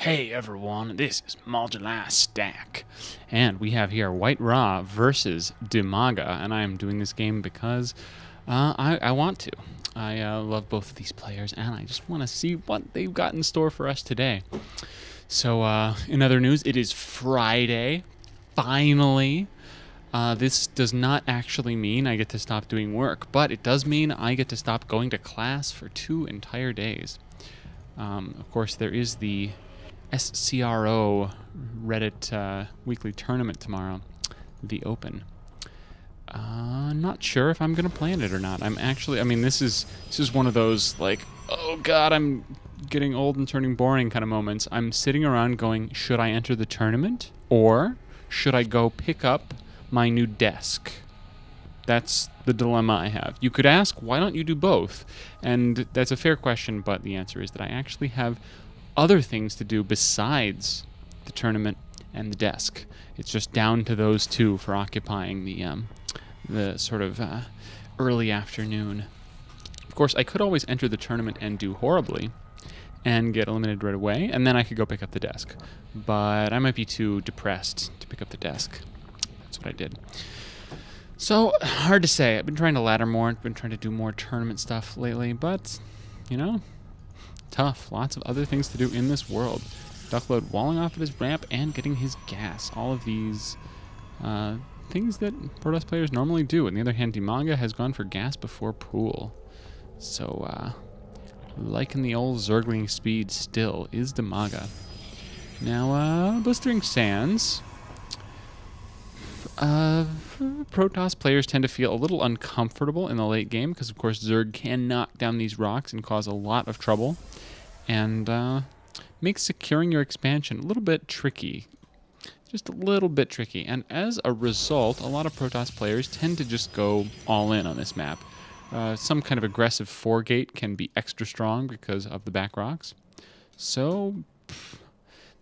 Hey everyone, this is modulistack, and we have here WhiteRa versus DIMAGA, and I am doing this game because I want to. I love both of these players, and I just want to see what they've got in store for us today. So, in other news, it is Friday, finally. This does not actually mean I get to stop doing work, but it does mean I get to stop going to class for 2 entire days. Of course, there is the SCRO Reddit weekly tournament tomorrow, the Open. Not sure if I'm gonna play in it or not. This is one of those like, oh god, I'm getting old and turning boring kind of moments. I'm sitting around going, should I enter the tournament or should I go pick up my new desk? That's the dilemma I have. You could ask, why don't you do both? And that's a fair question, but the answer is that I actually have other things to do besides the tournament and the desk. It's just down to those two for occupying the sort of early afternoon. Of course, I could always enter the tournament and do horribly and get eliminated right away, and then I could go pick up the desk. But I might be too depressed to pick up the desk. That's what I did. So, hard to say. I've been trying to ladder more. I've been trying to do more tournament stuff lately, but, you know, tough. Lots of other things to do in this world. Duckload walling off at his ramp and getting his gas. All of these things that Protoss players normally do. On the other hand, DIMAGA has gone for gas before pool. So, liking the old Zergling speed still is DIMAGA. Now, Blistering Sands. Protoss players tend to feel a little uncomfortable in the late game because, of course, Zerg can knock down these rocks and cause a lot of trouble, and makes securing your expansion a little bit tricky. Just a little bit tricky. And as a result, a lot of Protoss players tend to just go all in on this map. Some kind of aggressive 4-gate can be extra strong because of the back rocks. So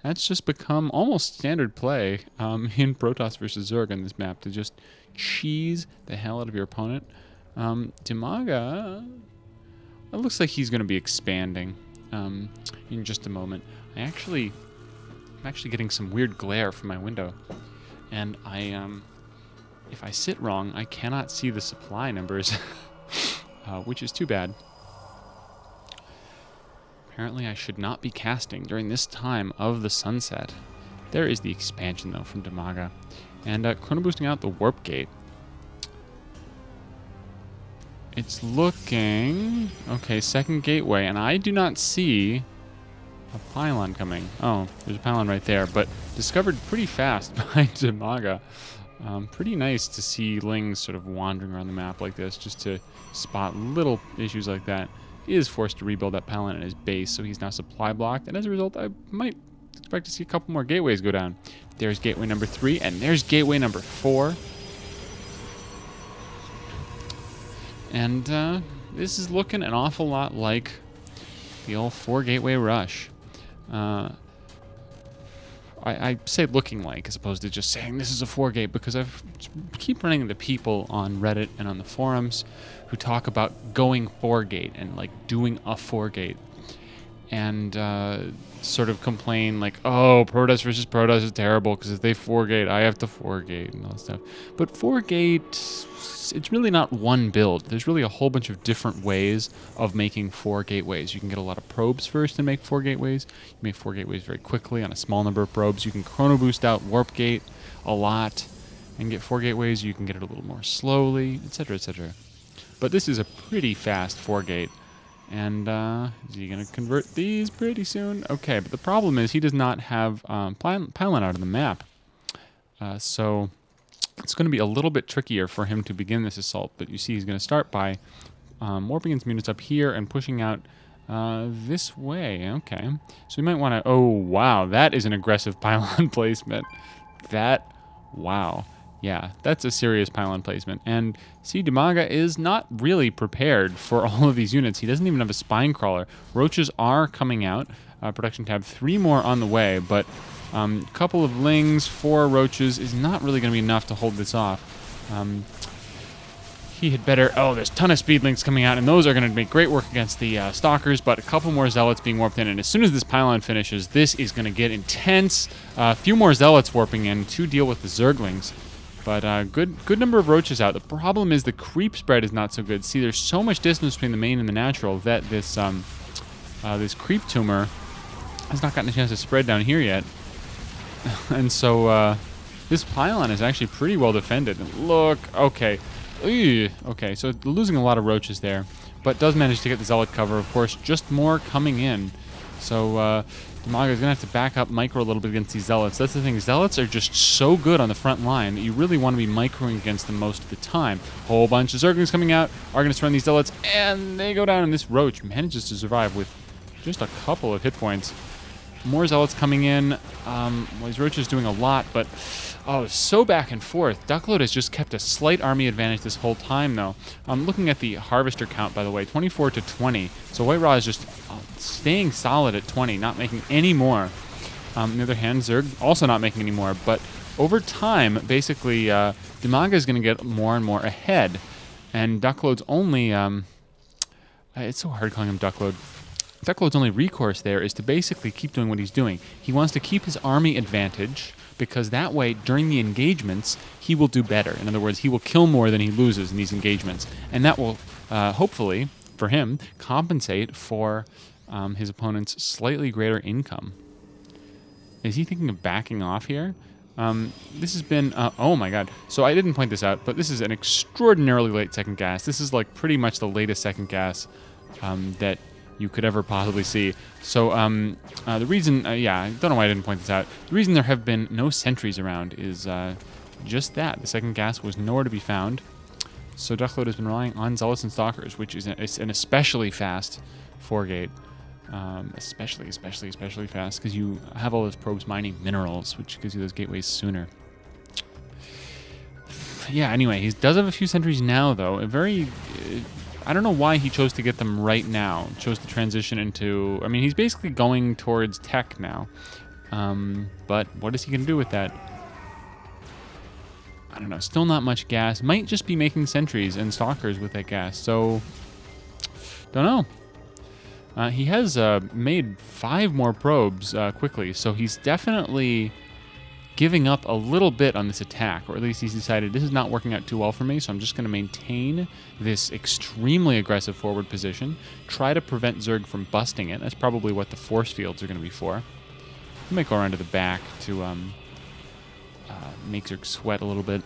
that's just become almost standard play in Protoss versus Zerg on this map, to just cheese the hell out of your opponent. DIMAGA, it looks like he's going to be expanding in just a moment. I'm actually getting some weird glare from my window, and if I sit wrong, I cannot see the supply numbers, which is too bad. Apparently I should not be casting during this time of the sunset. There is the expansion, though, from DIMAGA. And chrono boosting out the warp gate. It's looking... okay, second gateway, and I do not see a pylon coming. Oh, there's a pylon right there, but discovered pretty fast by DIMAGA. Pretty nice to see Lings sort of wandering around the map like this, just to spot little issues like that. He is forced to rebuild that pylon at his base, so he's now supply blocked, and as a result, I might expect to see a couple more gateways go down. There's gateway number 3, and there's gateway number 4. And this is looking an awful lot like the old 4-gateway rush. I say looking like as opposed to just saying this is a 4-gate, because I keep running into people on Reddit and on the forums who talk about going 4-gate and like doing a 4-gate, and sort of complain like, oh, Protoss versus Protoss is terrible because if they 4-gate, I have to 4-gate and all that stuff. But 4-gate, it's really not one build. There's really a whole bunch of different ways of making 4 gateways. You can get a lot of probes first and make 4 gateways. You make 4 gateways very quickly on a small number of probes. You can chrono boost out warp gate a lot and get 4 gateways. You can get it a little more slowly, etc., etc. But this is a pretty fast 4-gate. And is he going to convert these pretty soon? Okay, but the problem is he does not have pylon out of the map. So it's going to be a little bit trickier for him to begin this assault. But you see he's going to start by warping his units up here and pushing out this way. Okay, so you might want to... oh, wow, that is an aggressive pylon placement. Wow. Yeah, that's a serious pylon placement. And see, DIMAGA is not really prepared for all of these units. He doesn't even have a spine crawler. Roaches are coming out. Production tab, 3 more on the way, but a couple of Lings, 4 Roaches is not really going to be enough to hold this off. He had better... Oh, there's a ton of speedlings coming out, and those are going to make great work against the stalkers, but a couple more zealots being warped in, and as soon as this pylon finishes, this is going to get intense. A few more zealots warping in to deal with the zerglings, but good number of roaches out. The problem is the creep spread is not so good. See, there's so much distance between the main and the natural that this this creep tumor has not gotten a chance to spread down here yet, and so this pylon is actually pretty well defended. Look, okay. Okay, so losing a lot of roaches there, but does manage to get the zealot cover, of course, just more coming in. So DIMAGA is going to have to back up micro a little bit against these zealots. That's the thing, zealots are just so good on the front line that you really want to be microing against them most of the time. Whole bunch of zerglings coming out are going to surround these zealots, and they go down, and this roach manages to survive with just a couple of hit points. More zealots coming in. Well, these roaches doing a lot, but oh, so back and forth. Duckload has just kept a slight army advantage this whole time, though. I'm looking at the harvester count, by the way, 24 to 20. So WhiteRa is just staying solid at 20, not making any more. On the other hand, Zerg also not making any more. But over time, basically, DIMAGA is going to get more and more ahead. And Duckload's only... it's so hard calling him Duckload. Duckload's only recourse there is to basically keep doing what he's doing. He wants to keep his army advantage, because that way, during the engagements, he will do better. In other words, he will kill more than he loses in these engagements. And that will, hopefully, for him, compensate for his opponent's slightly greater income. Is he thinking of backing off here? This has been... oh my god. So I didn't point this out, but this is an extraordinarily late second gas. This is like pretty much the latest second gas that you could ever possibly see. So the reason, yeah, I don't know why I didn't point this out. The reason there have been no sentries around is just that. The second gas was nowhere to be found. So Duckload has been relying on zealots and stalkers, which is an especially fast 4-gate. Especially fast, because you have all those probes mining minerals, which gives you those gateways sooner. Yeah, anyway, he does have a few sentries now, though. A very... I don't know why he chose to get them right now. Chose to transition into... I mean, he's basically going towards tech now. But what is he going to do with that? I don't know. Still not much gas. Might just be making sentries and stalkers with that gas. So, don't know. He has made 5 more probes quickly. So he's definitely giving up a little bit on this attack, or at least he's decided this is not working out too well for me, so I'm just going to maintain this extremely aggressive forward position, try to prevent Zerg from busting it. That's probably what the force fields are going to be for. I might go around to the back to make Zerg sweat a little bit.